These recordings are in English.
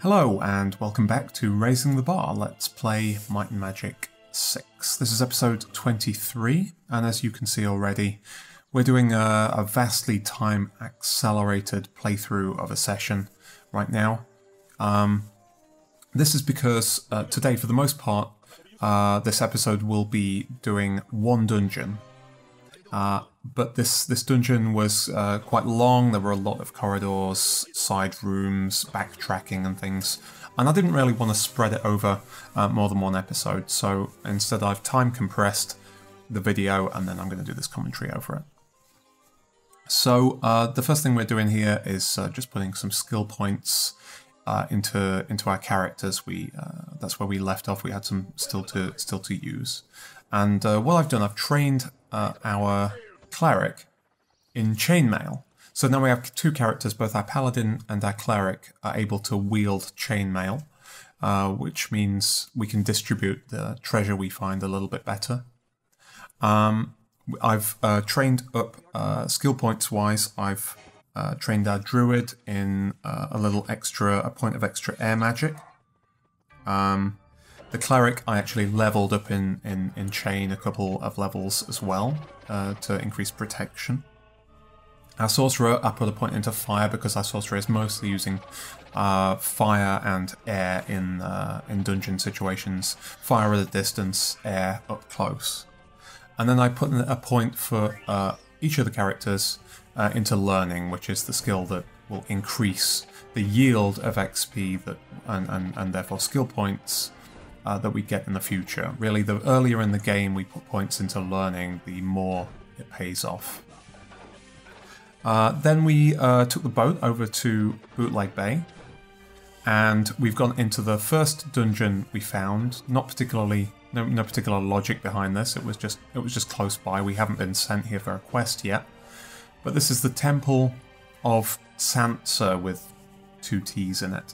Hello and welcome back to Raising the Bar. Let's play Might and Magic 6. This is episode 23, and as you can see already, we're doing a vastly time accelerated playthrough of a session right now. This is because today, for the most part, this episode will be doing one dungeon. But this dungeon was quite long. There were a lot of corridors, side rooms, backtracking and things. And I didn't really want to spread it over more than one episode. So instead I've time compressed the video and then I'm going to do this commentary over it. So the first thing we're doing here is just putting some skill points into our characters. That's where we left off. We had some still to use. And what I've done, I've trained our cleric in chainmail. So now we have two characters, both our paladin and our cleric are able to wield chainmail, which means we can distribute the treasure we find a little bit better. I've trained up skill points wise. I've trained our druid in a point of extra air magic. The cleric I actually leveled up in chain a couple of levels as well to increase protection. Our sorcerer I put a point into fire because our sorcerer is mostly using fire and air in dungeon situations. Fire at a distance, air up close. And then I put a point for each of the characters into learning, which is the skill that will increase the yield of XP and therefore skill points that we get in the future. Really, the earlier in the game we put points into learning, the more it pays off. Then we took the boat over to Bootleg Bay, and we've gone into the first dungeon we found. No particular logic behind this. It was just close by. We haven't been sent here for a quest yet. But this is the Temple of Tsantsa with 2 T's in it.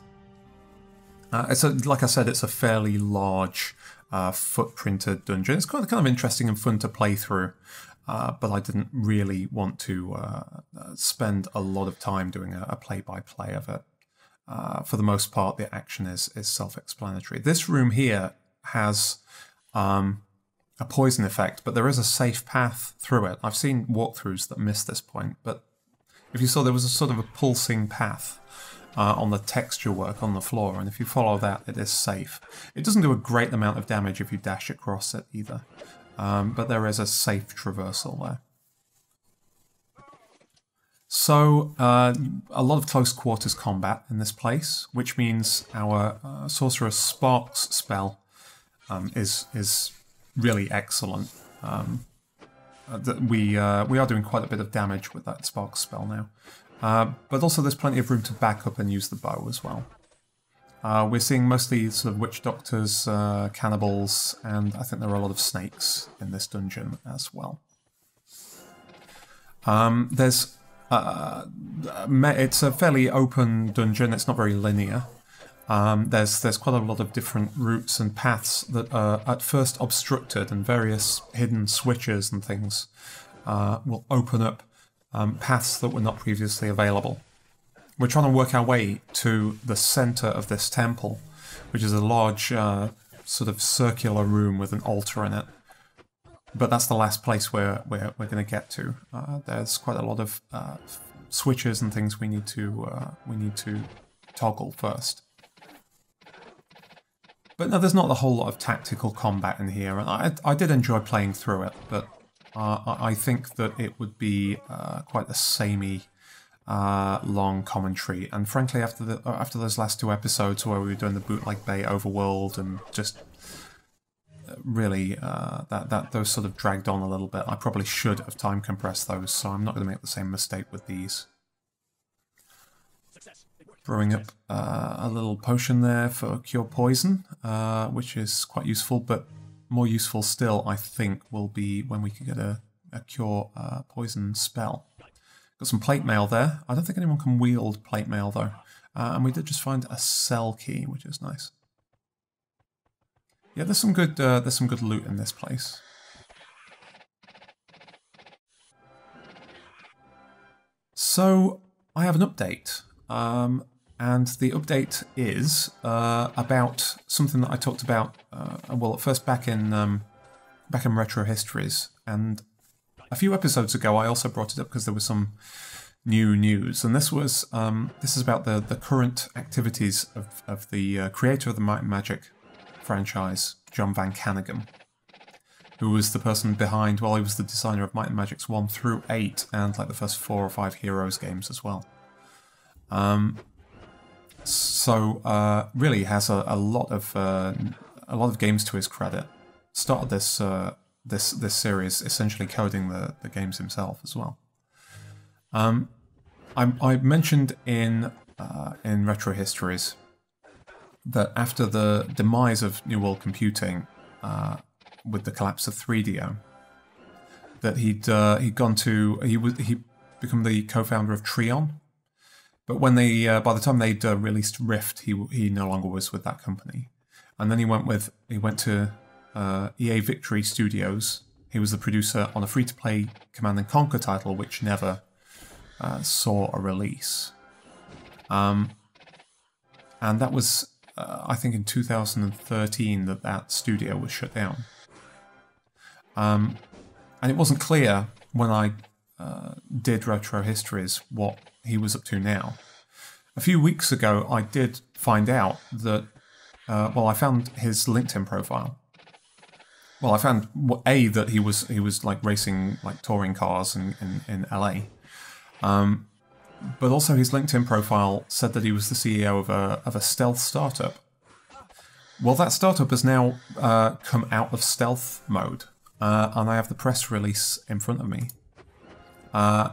Like I said, it's a fairly large footprinted dungeon. It's kind of interesting and fun to play through, but I didn't really want to spend a lot of time doing a play-by-play of it. For the most part, the action is self-explanatory. This room here has a poison effect, but there is a safe path through it. I've seen walkthroughs that miss this point, but if you saw, there was a sort of a pulsing path on the texture work on the floor, and if you follow that, it is safe. It doesn't do a great amount of damage if you dash across it either, but there is a safe traversal there. So, a lot of close quarters combat in this place, which means our Sorcerer's Sparks spell is really excellent. We are doing quite a bit of damage with that Sparks spell now. But also there's plenty of room to back up and use the bow as well. We're seeing mostly sort of witch doctors, cannibals, and I think there are a lot of snakes in this dungeon as well. It's a fairly open dungeon, it's not very linear. There's quite a lot of different routes and paths that are at first obstructed, and various hidden switches and things will open up paths that were not previously available. We're trying to work our way to the center of this temple, which is a large sort of circular room with an altar in it. But that's the last place we're going to get to. There's quite a lot of switches and things we need to toggle first. But no, there's not a whole lot of tactical combat in here, and I did enjoy playing through it, but I think that it would be quite a samey, long commentary. And frankly, after those last 2 episodes where we were doing the Bootleg Bay overworld and just really those sort of dragged on a little bit, I probably should have time compressed those. So I'm not going to make the same mistake with these. Brewing up a little potion there for cure poison, which is quite useful, but more useful still, I think, will be when we can get a cure poison spell. Got some plate mail there. I don't think anyone can wield plate mail though. And we did just find a cell key, which is nice. Yeah, there's some good loot in this place. So I have an update. And the update is about something that I talked about, well, at first back in Retro Histories, and a few episodes ago I also brought it up because there was some new news, and this is about the current activities of the creator of the Might and Magic franchise, Jon van Caneghem, who was the person behind, well, he was the designer of Might and Magic's 1 through 8, and like the first 4 or 5 Heroes games as well. So really has a lot of games to his credit. Started this series essentially coding the games himself as well. I mentioned in Retro Histories that after the demise of New World Computing, with the collapse of 3DO, that he'd become the co-founder of Trion. But when by the time they'd released Rift, he no longer was with that company, and then he went to EA Victory Studios. He was the producer on a free-to-play Command & Conquer title, which never saw a release. And that was, I think, in 2013 that studio was shut down. And it wasn't clear when I did Retro Histories what he was up to now. A few weeks ago, I did find out that, well, I found his LinkedIn profile. Well, I found that he was like racing like touring cars in LA, but also his LinkedIn profile said that he was the CEO of a stealth startup. Well, that startup has now come out of stealth mode, and I have the press release in front of me. I'm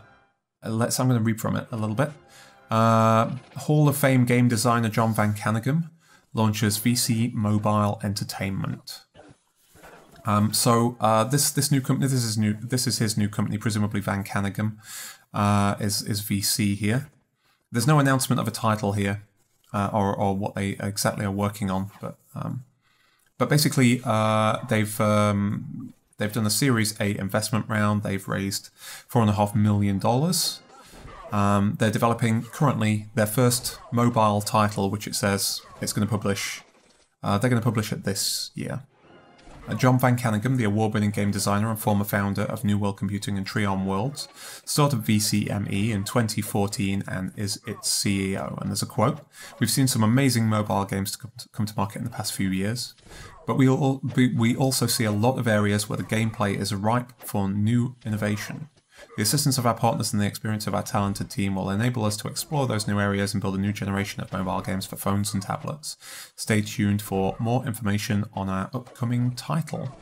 going to read from it a little bit. Hall of Fame game designer Jon van Caneghem launches VC Mobile Entertainment. So this new company, this is his new company, presumably Van Caneghem is VC here. There's no announcement of a title here, or what they exactly are working on, but basically they've done a Series A investment round. They've raised $4.5 million. They're developing currently their first mobile title, which it says it's going to publish. They're going to publish it this year. Jon van Caneghem, the award-winning game designer and former founder of New World Computing and Trion Worlds, started VCME in 2014 and is its CEO. And there's a quote: "We've seen some amazing mobile games come to market in the past few years, but we also see a lot of areas where the gameplay is ripe for new innovation. The assistance of our partners and the experience of our talented team will enable us to explore those new areas and build a new generation of mobile games for phones and tablets. Stay tuned for more information on our upcoming title."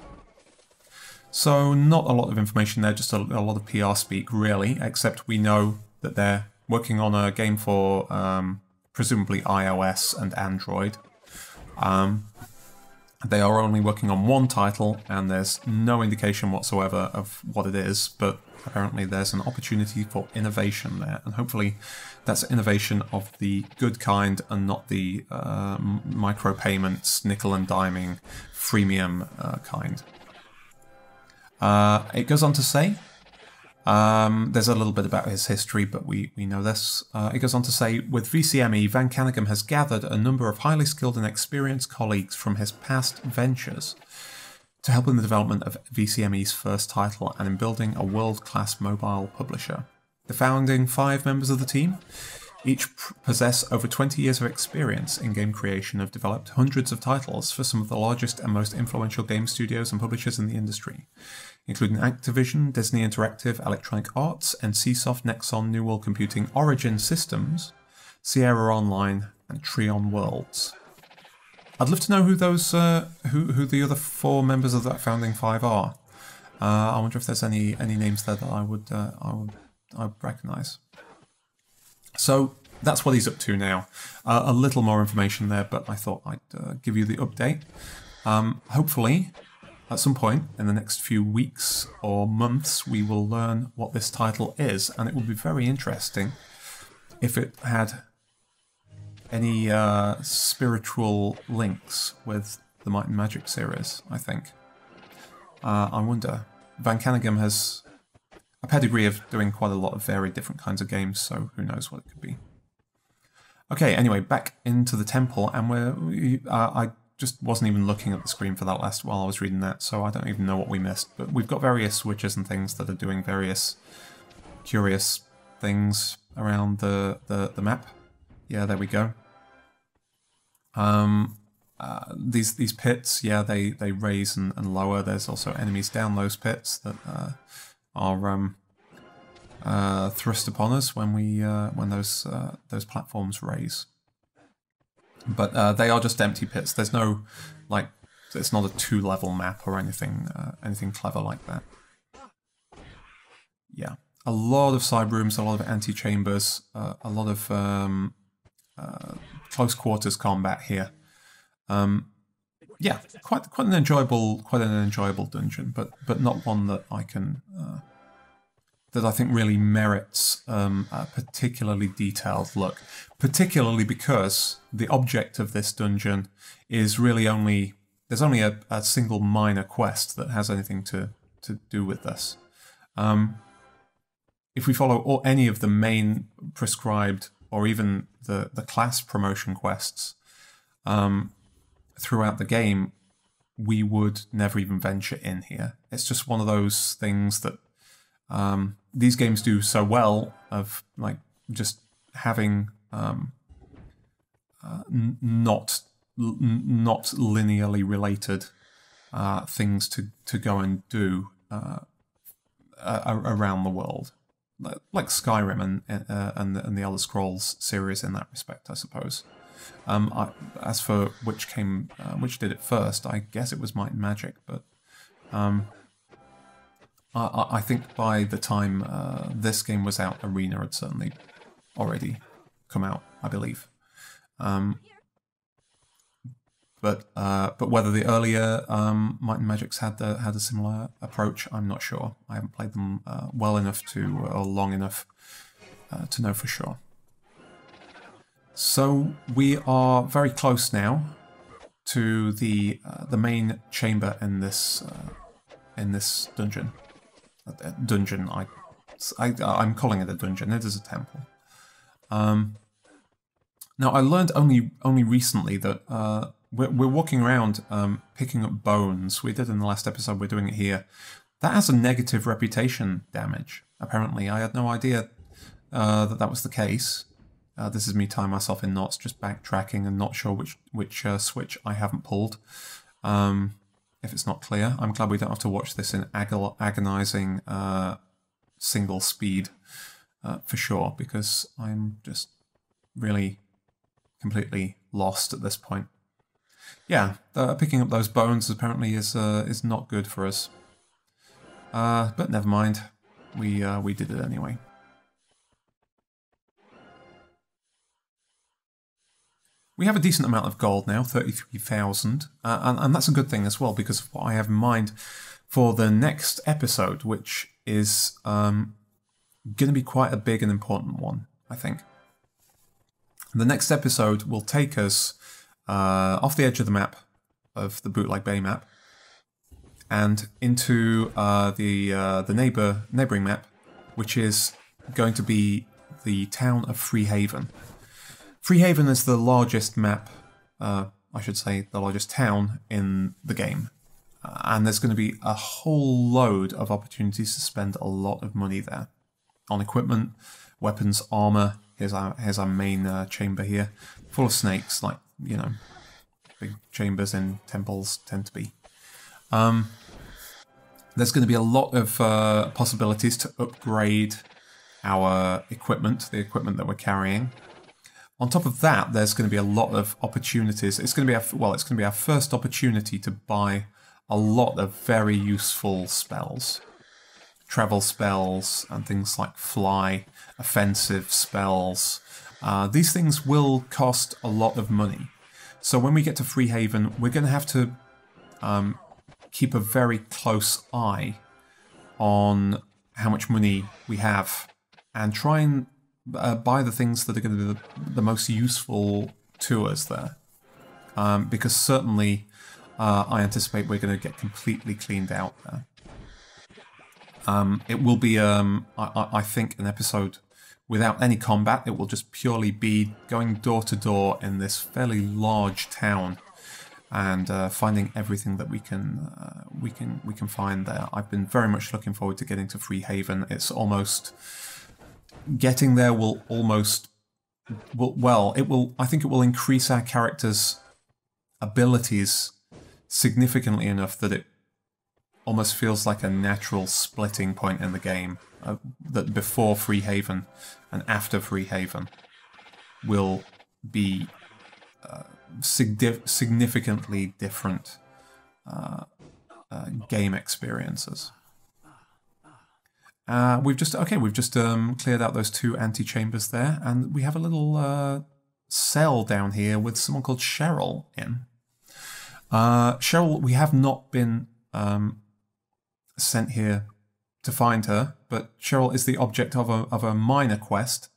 So not a lot of information there, just a lot of PR speak really, except we know that they're working on a game for presumably iOS and Android. They are only working on one title, and there's no indication whatsoever of what it is, but apparently there's an opportunity for innovation there, and hopefully that's innovation of the good kind and not the micropayments, nickel and diming, freemium kind. It goes on to say, there's a little bit about his history, but we know this. It goes on to say, with VCME, Van Caneghem has gathered a number of highly skilled and experienced colleagues from his past ventures to help in the development of VCME's first title and in building a world-class mobile publisher. The founding 5 members of the team each possess over 20 years of experience in game creation, have developed hundreds of titles for some of the largest and most influential game studios and publishers in the industry, including Activision, Disney Interactive, Electronic Arts, NCSoft, Nexon, New World Computing, Origin Systems, Sierra Online, and Trion Worlds. I'd love to know who those, who the other 4 members of that founding 5 are. I wonder if there's any names there that I would recognise. So that's what he's up to now. A little more information there, but I thought I'd give you the update. Hopefully, at some point in the next few weeks or months, we will learn what this title is, and it would be very interesting if it had any spiritual links with the Might and Magic series, I think. I wonder. Van Caneghem has a pedigree of doing quite a lot of very different kinds of games, so who knows what it could be. Okay, anyway, back into the temple, and I just wasn't even looking at the screen for that last while I was reading that, so I don't even know what we missed. But we've got various switches and things that are doing various curious things around the map. Yeah, there we go. These pits, yeah, they raise and lower. There's also enemies down those pits that are thrust upon us when those platforms raise. But they are just empty pits. There's no, like, it's not a 2-level map or anything clever like that. Yeah, a lot of side rooms, a lot of antechambers, a lot of close quarters combat here. Yeah, quite an enjoyable dungeon, but not one that I can that I think really merits a particularly detailed look. Particularly because the object of this dungeon is really there's only a single minor quest that has anything to do with this. If we follow any of the main prescribed or even the class promotion quests throughout the game, we would never even venture in here. It's just one of those things that these games do so well of, like, just having not linearly related things to go and do around the world, like Skyrim and the Elder Scrolls series in that respect, I suppose. As for which did it first, I guess it was Might and Magic, but I think by the time this game was out, Arena had certainly already come out, I believe. But whether the earlier Might and Magics had a similar approach, I'm not sure. I haven't played them well enough or long enough to know for sure. So we are very close now to the main chamber in this dungeon. I'm calling it a dungeon. It is a temple. Now I learned only recently that we're walking around picking up bones. We did in the last episode. We're doing it here. That has a negative reputation damage. Apparently, I had no idea that was the case. This is me tying myself in knots, just backtracking and not sure which switch I haven't pulled. If it's not clear, I'm glad we don't have to watch this in agonizing single speed for sure, because I'm just really completely lost at this point. Yeah, picking up those bones apparently is not good for us. But never mind, we did it anyway. We have a decent amount of gold now, 33,000, and that's a good thing as well, because of what I have in mind for the next episode, which is going to be quite a big and important one, I think. The next episode will take us off the edge of the map, of the Bootleg Bay map, and into the neighbouring map, which is going to be the town of Freehaven. Freehaven is the largest map, I should say, the largest town in the game. And there's going to be a whole load of opportunities to spend a lot of money there. On equipment, weapons, armour. Here's our main chamber here. Full of snakes, like, you know, big chambers in temples tend to be. There's going to be a lot of possibilities to upgrade our equipment, the equipment that we're carrying. On top of that, there's going to be a lot of opportunities. It's going to be our first opportunity to buy a lot of very useful spells. Travel spells and things like fly, offensive spells. These things will cost a lot of money. So when we get to Freehaven, we're going to have to keep a very close eye on how much money we have and try and buy the things that are going to be the most useful to us there. Because certainly I anticipate we're going to get completely cleaned out there. It will be, I think, an episode without any combat. It will just purely be going door to door in this fairly large town and finding everything that we can find there. I've been very much looking forward to getting to Freehaven. It's almost getting there will almost I think it will increase our characters' abilities significantly enough that it almost feels like a natural splitting point in the game. That before Freehaven and after Freehaven will be significantly different game experiences. We've just cleared out those 2 antechambers there, and we have a little cell down here with someone called Cheryl in. Cheryl, we have not been sent here to find her, but Cheryl is the object of a minor quest.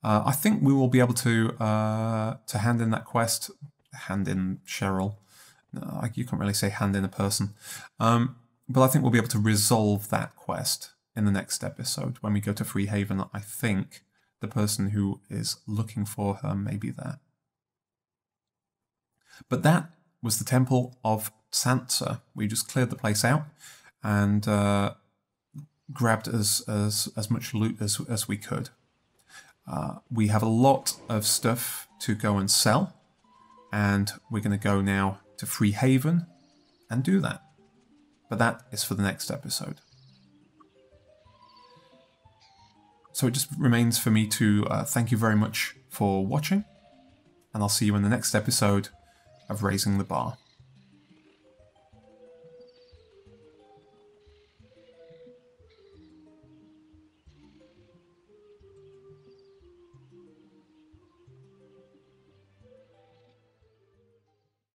I think we will be able to hand in that quest. Hand in Cheryl. No, you can't really say hand in a person. But I think we'll be able to resolve that quest in the next episode. When we go to Freehaven, I think the person who is looking for her may be there. But that was the Temple of Tsantsa. We just cleared the place out and grabbed as much loot as we could. We have a lot of stuff to go and sell, and we're going to go now to Freehaven and do that. But that is for the next episode. So it just remains for me to thank you very much for watching, and I'll see you in the next episode of Raising the Bar.